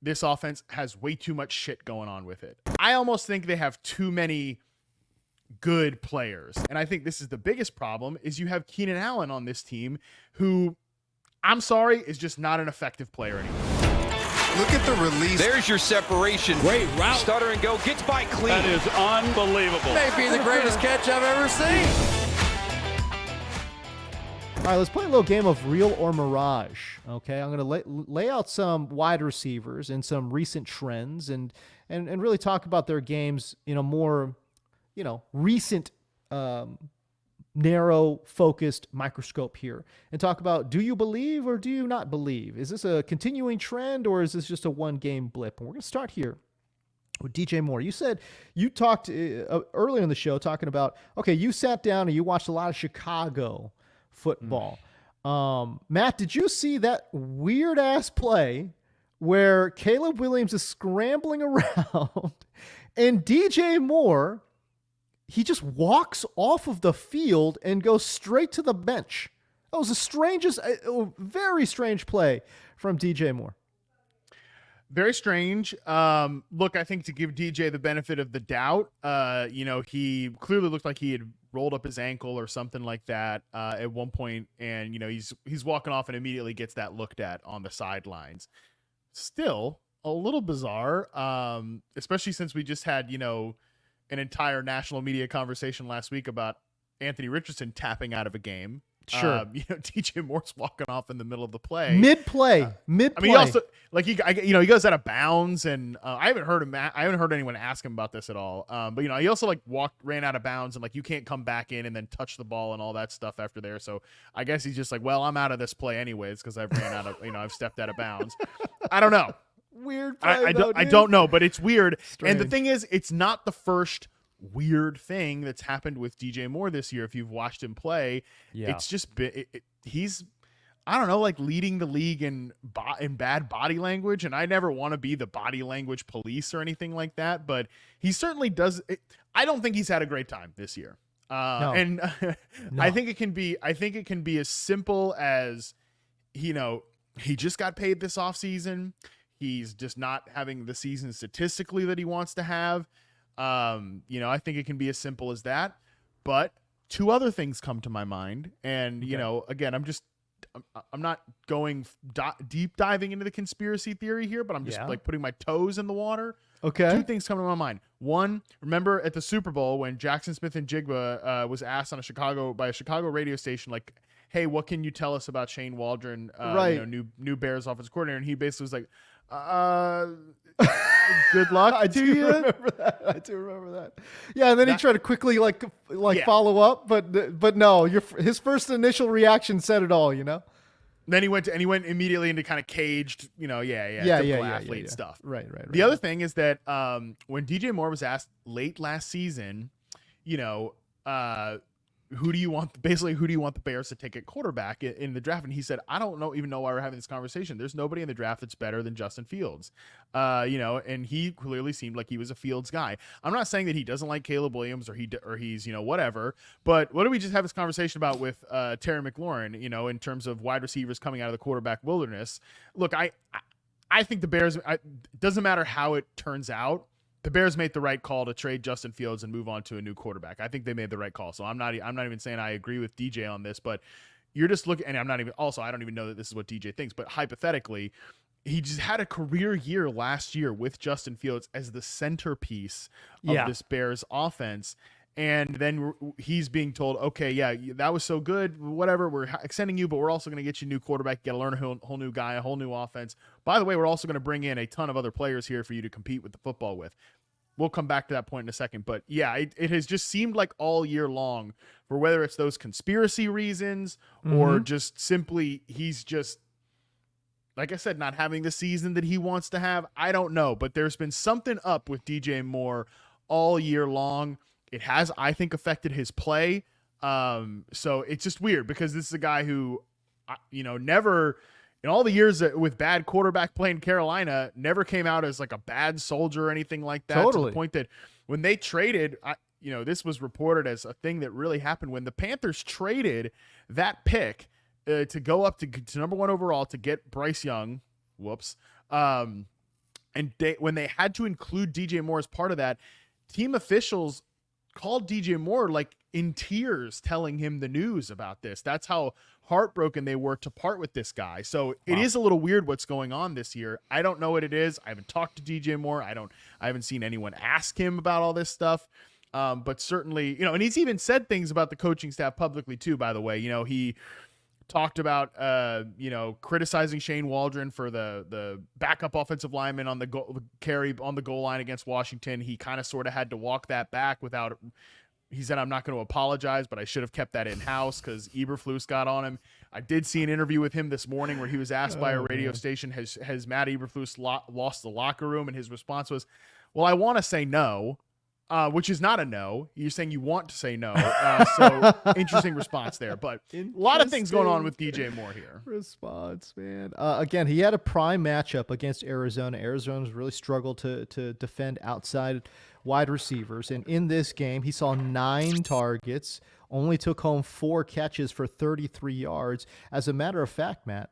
this offense has way too much shit going on with it. I almost think they have too many good players. And I think this is the biggest problem is you have Keenan Allen on this team who, I'm sorry, is just not an effective player anymore. Look at the release. There's your separation. Great route. Stutter and go. Gets by clean. That is unbelievable. May be the greatest catch I've ever seen. All right, let's play a little game of real or mirage. Okay, I'm going to lay out some wide receivers and some recent trends, and really talk about their games in a more, recent, narrow focused microscope here, and talk about, do you believe or do you not believe? Is this a continuing trend or is this just a one game blip? And we're going to start here with DJ Moore. You said you talked earlier in the show talking about, okay, you sat down and you watched a lot of Chicago football. Matt, did you see that weird ass play where Caleb Williams is scrambling around and DJ Moore, he just walks off of the field and goes straight to the bench? That was the strangest, very strange play from DJ Moore. Very strange. Look, I think to give DJ the benefit of the doubt, he clearly looked like he had rolled up his ankle or something like that at one point, and he's walking off and immediately gets that looked at on the sidelines. Still a little bizarre, especially since we just had an entire national media conversation last week about Anthony Richardson tapping out of a game. Sure. DJ Moore's walking off in the middle of the play. Mid-play. I mean, he also he goes out of bounds, and I haven't heard anyone ask him about this at all. But he also ran out of bounds, and you can't come back in and then touch the ball and all that stuff after there. So I guess he's just well, I'm out of this play anyways because I've ran out of I've stepped out of bounds. I don't know. Weird play. I don't know, but it's weird. Strange. And the thing is, it's not the first weird thing that's happened with DJ Moore this year. If you've watched him play, it's just he's, I don't know, leading the league in bad body language. And I never want to be the body language police or anything like that, but he certainly does. I don't think he's had a great time this year. No. And No. I think it can be as simple as, he just got paid this offseason. He's just not having the season statistically that he wants to have. I think it can be as simple as that, but two other things come to my mind. And, again, I'm not going deep diving into the conspiracy theory here, but I'm just putting my toes in the water. Okay. Two things come to my mind. One, remember at the Super Bowl when Jackson Smith and Jigba was asked on by a Chicago radio station, hey, what can you tell us about Shane Waldron, right. New Bears offensive coordinator? And he basically was like, good luck I to you. I do remember that. Yeah, and then he tried to quickly follow up, but no, his first initial reaction said it all, Then he went immediately into kind of caged, athlete stuff. Right. The other thing is that when DJ Moore was asked late last season, who do you want the Bears to take at quarterback in the draft? And he said, I don't even know why we're having this conversation. There's nobody in the draft that's better than Justin Fields. And he clearly seemed like he was a Fields guy. I'm not saying that he doesn't like Caleb Williams or he's, whatever, but what do we just have this conversation about with Terry McLaurin, in terms of wide receivers coming out of the quarterback wilderness? Look, I think the Bears, it doesn't matter how it turns out. The Bears made the right call to trade Justin Fields and move on to a new quarterback. I think they made the right call. So I'm not even saying I agree with DJ on this, but you're just looking, and I don't even know that this is what DJ thinks, but hypothetically, he just had a career year last year with Justin Fields as the centerpiece of this Bears offense. And then he's being told, okay, that was so good, whatever, we're extending you, but we're also going to get you a new quarterback, you got to learn a whole new guy, a whole new offense. By the way, we're also going to bring in a ton of other players here for you to compete with the football with. We'll come back to that point in a second. But it has just seemed like all year long, for whether it's those conspiracy reasons or just simply he's just, like I said, not having the season that he wants to have. I don't know, but there's been something up with DJ Moore all year long. It has, I think, affected his play. So it's just weird because this is a guy who, never, in all the years with bad quarterback play in Carolina, never came out as a bad soldier or anything like that. Totally. To the point that when they traded, this was reported as a thing that really happened when the Panthers traded that pick to go up to number 1 overall to get Bryce Young. Whoops. And when they had to include DJ Moore as part of that, team officials called DJ Moore like in tears telling him the news about this. That's how heartbroken they were to part with this guy. So it is a little weird what's going on this year. I don't know what it is. I haven't talked to DJ Moore. I haven't seen anyone ask him about all this stuff. But certainly, and he's even said things about the coaching staff publicly too, by the way. He talked about, criticizing Shane Waldron for the backup offensive lineman on the carry on the goal line against Washington. He kind of sort of had to walk that back he said, I'm not going to apologize, but I should have kept that in-house because Eberflus got on him. I did see an interview with him this morning where he was asked by a radio station, has Matt Eberflus lost the locker room? And his response was, well, I want to say no. Which is not a no. You're saying you want to say no. So interesting response there. But a lot of things going on with DJ Moore here. Response, man. Again, he had a prime matchup against Arizona. Arizona's really struggled to defend outside wide receivers. And in this game, he saw 9 targets, only took home 4 catches for 33 yards. As a matter of fact, Matt,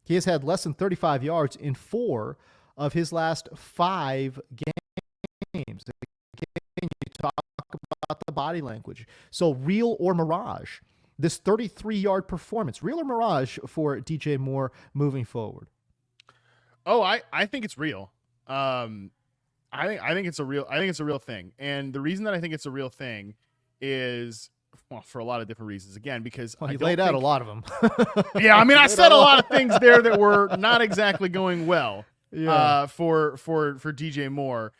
he has had less than 35 yards in 4 of his last 5 games. You talk about the body language. So real or mirage, this 33-yard performance, real or mirage for DJ Moore moving forward? Oh, I think it's real. I think it's a real thing. And the reason that I think it's a real thing is, well, for a lot of different reasons. Again, because he laid out a lot of them. Yeah, I mean, I said a lot of things there that were not exactly going well. Yeah. For DJ Moore.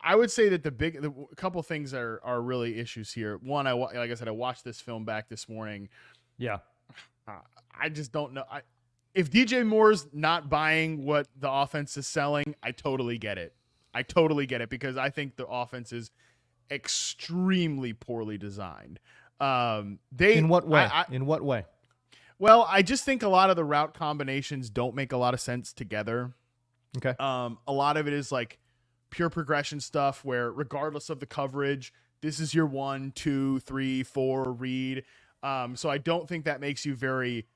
I would say that the couple things are really issues here. One, like I said, I watched this film back this morning. Yeah. I just don't know. If DJ Moore's not buying what the offense is selling, I totally get it. Because I think the offense is extremely poorly designed. In what way? In what way? Well, I just think a lot of the route combinations don't make a lot of sense together. Okay. A lot of it is like pure progression stuff where regardless of the coverage, this is your 1, 2, 3, 4 read. So I don't think that makes you very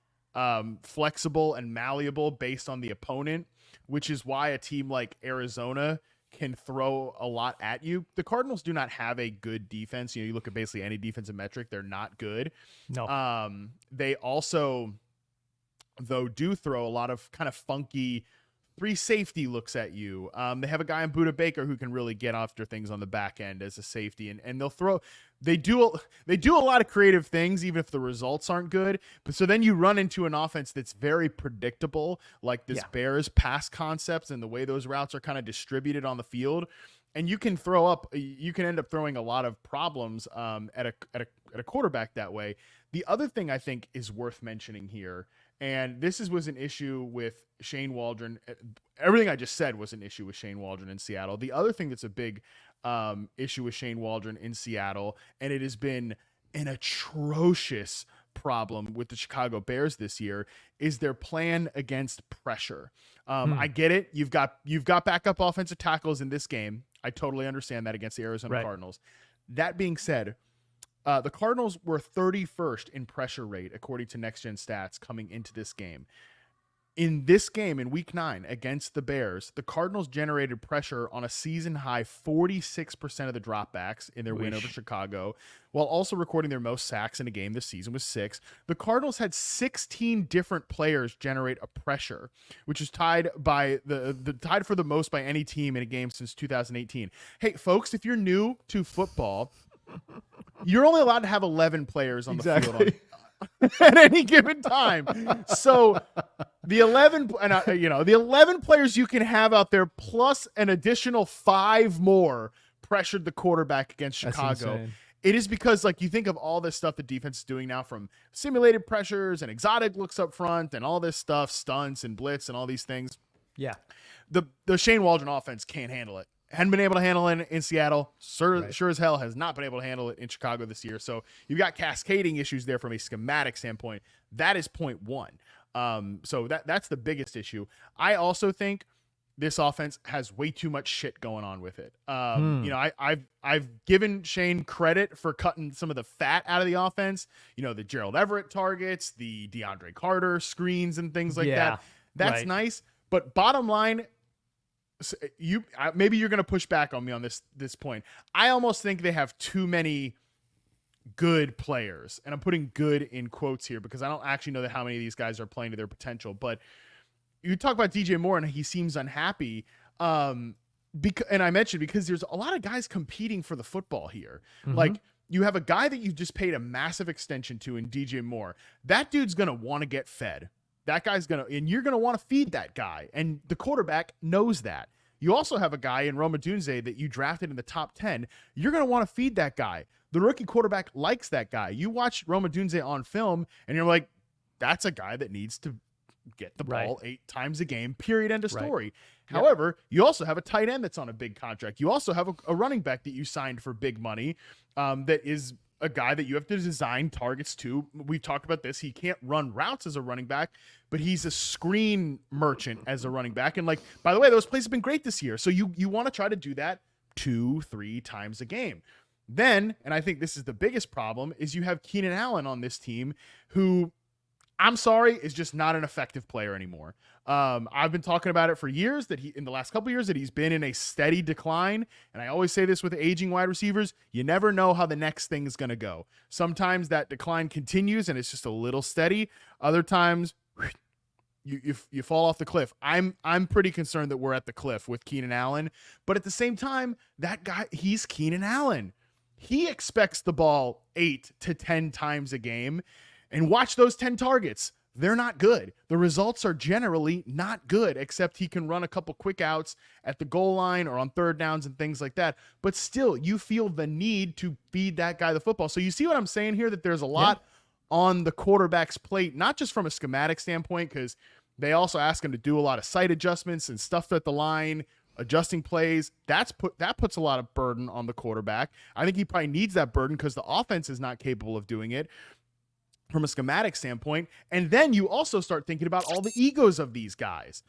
flexible and malleable based on the opponent, which is why a team like Arizona can throw a lot at you. The Cardinals do not have a good defense. You look at basically any defensive metric, they're not good. No. They also, though, do throw a lot of kind of funky 3 safety looks at you. They have a guy in Budda Baker who can really get after things on the back end as a safety, and they do a lot of creative things even if the results aren't good. But so then you run into an offense that's very predictable, like this Bears pass concepts and the way those routes are kind of distributed on the field, and you can end up throwing a lot of problems at a quarterback that way. The other thing I think is worth mentioning here, and this was an issue with Shane Waldron. Everything I just said was an issue with Shane Waldron in Seattle. The other thing that's a big issue with Shane Waldron in Seattle, and it has been an atrocious problem with the Chicago Bears this year, is their plan against pressure. I get it. You've got backup offensive tackles in this game. I totally understand that against the Arizona Cardinals. That being said, the Cardinals were 31st in pressure rate, according to Next Gen Stats, coming into this game. In this game, in Week 9 against the Bears, the Cardinals generated pressure on a season-high 46% of the dropbacks in their win over Chicago, while also recording their most sacks in a game this season with 6. The Cardinals had 16 different players generate a pressure, which is tied for the most by any team in a game since 2018. Hey, folks, if you're new to football, you're only allowed to have 11 players on the field at any given time. So the 11 players you can have out there plus an additional 5 more pressured the quarterback against Chicago. It is because, like, you think of all this stuff the defense is doing now, from simulated pressures and exotic looks up front and all this stuff, stunts and blitz and all these things. Yeah. The Shane Waldron offense can't handle it. Hadn't been able to handle it in Seattle. Sure as hell has not been able to handle it in Chicago this year. So you've got cascading issues there from a schematic standpoint. That is point 1. So that's the biggest issue. I also think this offense has way too much shit going on with it. I've given Shane credit for cutting some of the fat out of the offense. The Gerald Everett targets, the DeAndre Carter screens and things like that. That's nice. But bottom line, maybe you're going to push back on me on this point. I almost think they have too many good players, and I'm putting good in quotes here because I don't actually know how many of these guys are playing to their potential. But you talk about DJ Moore and he seems unhappy. And I mentioned because there's a lot of guys competing for the football here. Mm-hmm. Like you have a guy that you just paid a massive extension to in DJ Moore. That dude's going to want to get fed. That guy's and you're going to want to feed that guy. And the quarterback knows that. You also have a guy in Odunze that you drafted in the top 10. You're going to want to feed that guy. The rookie quarterback likes that guy. You watch Odunze on film and you're like, that's a guy that needs to get the ball 8 times a game, period, end of story. Yep. However, you also have a tight end that's on a big contract. You also have a running back that you signed for big money that is a guy that you have to design targets to. We've talked about this. He can't run routes as a running back, but he's a screen merchant as a running back. And by the way, those plays have been great this year. So you want to try to do that 2-3 times a game. Then, and I think this is the biggest problem, is you have Keenan Allen on this team who, I'm sorry, is just not an effective player anymore. I've been talking about it for years that in the last couple of years that he's been in a steady decline. And I always say this with aging wide receivers, you never know how the next thing is going to go. Sometimes that decline continues and it's just a little steady. Other times you fall off the cliff. I'm pretty concerned that we're at the cliff with Keenan Allen, but at the same time, that guy, he's Keenan Allen. He expects the ball 8 to 10 times a game, and watch those 10 targets. They're not good. The results are generally not good, except he can run a couple quick outs at the goal line or on third downs and things like that. But still, you feel the need to feed that guy the football. So you see what I'm saying here, that there's a lot on the quarterback's plate, not just from a schematic standpoint, because they also ask him to do a lot of sight adjustments and stuff at the line, adjusting plays. That puts a lot of burden on the quarterback. I think he probably needs that burden because the offense is not capable of doing it from a schematic standpoint. And then you also start thinking about all the egos of these guys.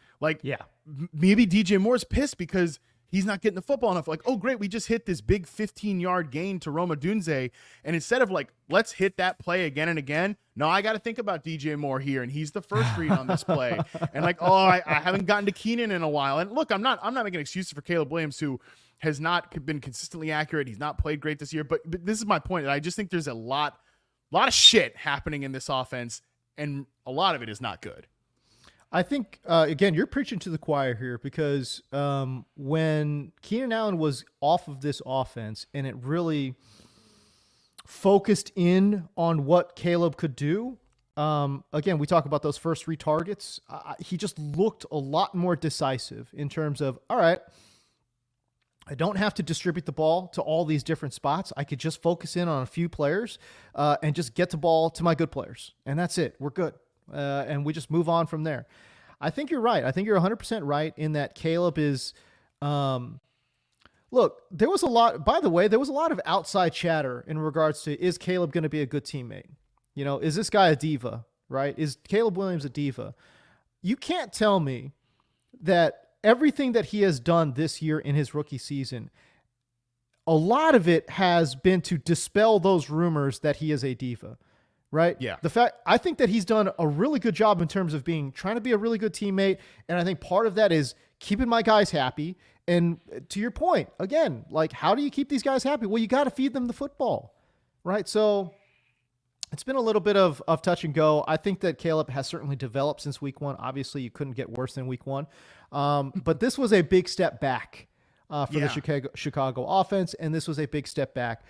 Maybe DJ Moore's pissed because he's not getting the football enough. Like, oh, great, we just hit this big 15-yard gain to Odunze. And instead of let's hit that play again and again, no, I got to think about DJ Moore here, and he's the first read on this play. And I haven't gotten to Keenan in a while. And look, I'm not making excuses for Caleb Williams, who has not been consistently accurate. He's not played great this year. But this is my point. I just think there's a lot of shit happening in this offense, and a lot of it is not good. I think, again, you're preaching to the choir here because when Keenan Allen was off of this offense and it really focused in on what Caleb could do, again, we talk about those first 3 targets. He just looked a lot more decisive in terms of, all right, I don't have to distribute the ball to all these different spots. I could just focus in on a few players and just get the ball to my good players. And that's it. We're good. And we just move on from there. I think you're right. I think you're 100% right in that Caleb is look, there was a lot of outside chatter in regards to, is Caleb going to be a good teammate? Is this guy a diva, right? Is Caleb Williams a diva? You can't tell me that everything that he has done this year in his rookie season, a lot of it has been to dispel those rumors that he is a diva, right? Yeah. I think that he's done a really good job in terms of trying to be a really good teammate. And I think part of that is keeping my guys happy. And to your point, again, how do you keep these guys happy? Well, you got to feed them the football, right? So it's been a little bit of touch and go. I think that Caleb has certainly developed since week 1. Obviously, you couldn't get worse than week 1. But this was a big step back for the Chicago offense, and this was a big step back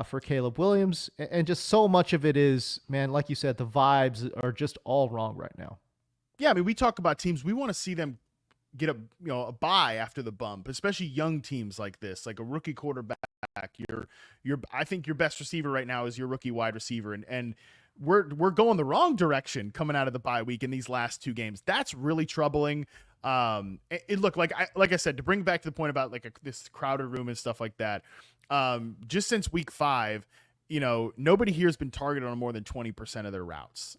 for Caleb Williams. And just so much of it is, man, like you said, the vibes are just all wrong right now. Yeah, I mean, we talk about teams. We want to see them get a bye after the bump, especially young teams like this, like a rookie quarterback. I think your best receiver right now is your rookie wide receiver, and we're going the wrong direction coming out of the bye week in these last 2 games. That's really troubling. Look, like I said, to bring back to the point about this crowded room and stuff like that. Just since week 5, nobody here has been targeted on more than 20% of their routes.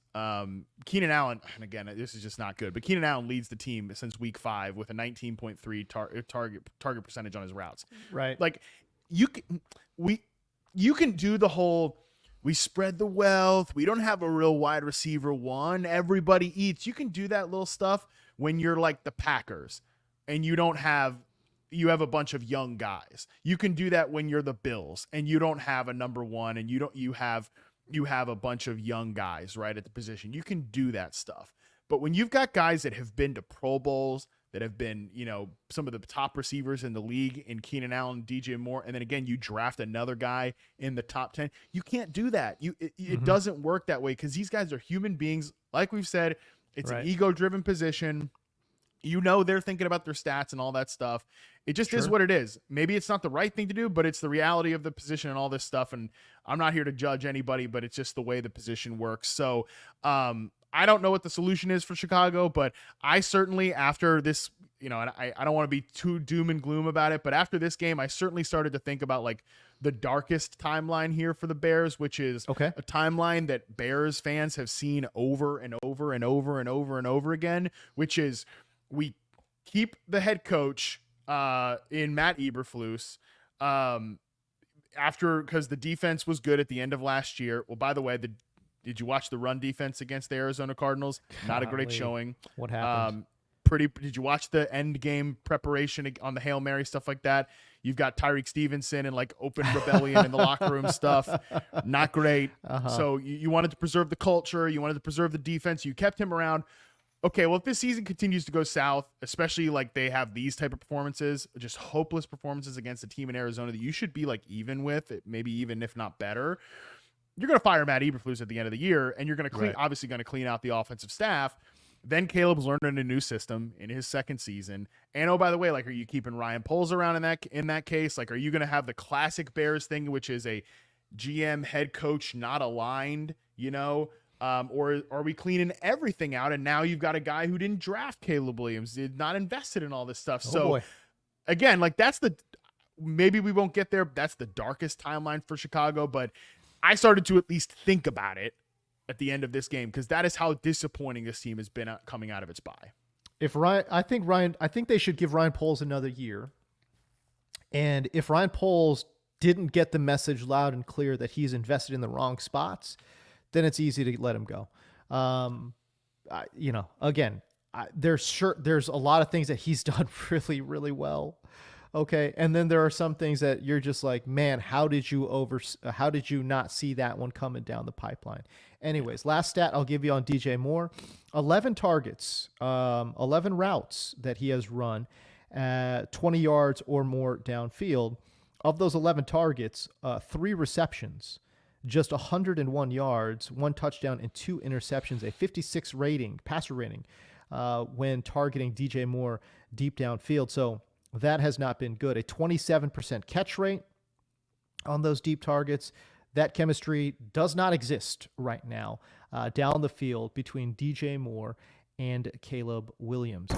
Keenan Allen, and again, this is just not good, but Keenan Allen leads the team since week 5 with a 19.3 target percentage on his routes. Right. You can do the whole, we spread the wealth, we don't have a real wide receiver 1, everybody eats. You can do that little stuff when you're like the Packers and you don't have you have a bunch of young guys. You can do that when you're the Bills and you don't have a number one and you have a bunch of young guys right at the position. You can do that stuff. But when you've got guys that have been to Pro Bowls, that have been, some of the top receivers in the league in Keenan Allen, DJ Moore, and then again, you draft another guy in the top 10, you can't do that. It doesn't work that way because these guys are human beings. Like we've said, it's an ego-driven position. They're thinking about their stats and all that stuff. It just is what it is. Maybe it's not the right thing to do, but it's the reality of the position and all this stuff. And I'm not here to judge anybody, but it's just the way the position works. So I don't know what the solution is for Chicago, but I certainly, after this, and I don't want to be too doom and gloom about it, but after this game, I certainly started to think about like the darkest timeline here for the Bears, which is a timeline that Bears fans have seen over and over and over and over and over again, which is we keep the head coach in Matt Eberflus because the defense was good at the end of last year. Well, by the way, did you watch the run defense against the Arizona Cardinals? Not a great showing. What happened? Did you watch the end game preparation on the Hail Mary, stuff like that? You've got Tyreek Stevenson and like open rebellion in the locker room stuff. Not great. So you wanted to preserve the culture. You wanted to preserve the defense. You kept him around. Okay, well, if this season continues to go south, especially like they have these type of performances, just hopeless performances against a team in Arizona that you should be like even with, maybe even if not better, you're going to fire Matt Eberflus at the end of the year, and you're going to obviously going to clean out the offensive staff. Then Caleb's learning a new system in his second season. And oh, by the way, like, are you keeping Ryan Poles around in that case? Like, are you going to have the classic Bears thing, which is a GM head coach not aligned, or are we cleaning everything out? And now you've got a guy who didn't draft Caleb Williams, did not invested in all this stuff. Again, like maybe we won't get there. That's the darkest timeline for Chicago, but I started to at least think about it at the end of this game because that is how disappointing this team has been coming out of its bye. I think they should give Ryan Poles another year. And if Ryan Poles didn't get the message loud and clear that he's invested in the wrong spots, then it's easy to let him go. There's a lot of things that he's done really, really well. Okay. And then there are some things that you're just like, man, how did you not see that one coming down the pipeline? Anyways, last stat I'll give you on DJ Moore, 11 targets, 11 routes that he has run, 20 yards or more downfield. Of those 11 targets, 3 receptions, just 101 yards, 1 touchdown and 2 interceptions, a 56 passer rating when targeting DJ Moore deep downfield. So that has not been good. A 27% catch rate on those deep targets. That chemistry does not exist right now down the field between DJ Moore and Caleb Williams.